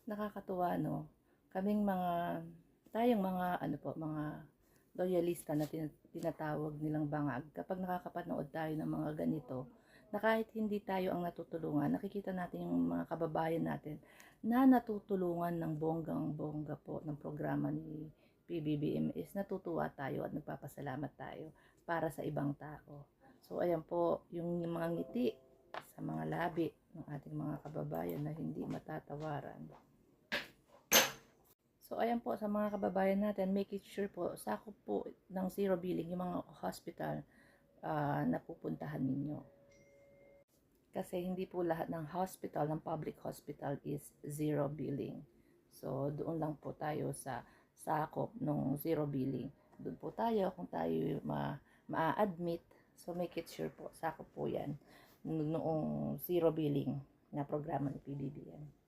Nakakatuwa, no? Kaming tayong mga, mga loyalista na tinatawag nilang bangag, kapag nakakapanood tayo ng mga ganito, na kahit hindi tayo ang natutulungan, nakikita natin yung mga kababayan natin na natutulungan ng bonggang-bongga po ng programa ni PBBM, is natutuwa tayo at nagpapasalamat tayo para sa ibang tao. So, ayan po, yung mga ngiti sa mga labi ng ating mga kababayan na hindi matatawaran. So, ayan po sa mga kababayan natin, make it sure po, sakop po ng zero billing yung mga hospital na pupuntahan ninyo. Kasi hindi po lahat ng hospital, ng public hospital is zero billing. So, doon lang po tayo sa sakop ng zero billing. Doon po tayo kung tayo ma-admit. So, make it sure po, sakop po yan noong zero billing na programa ni PBBM.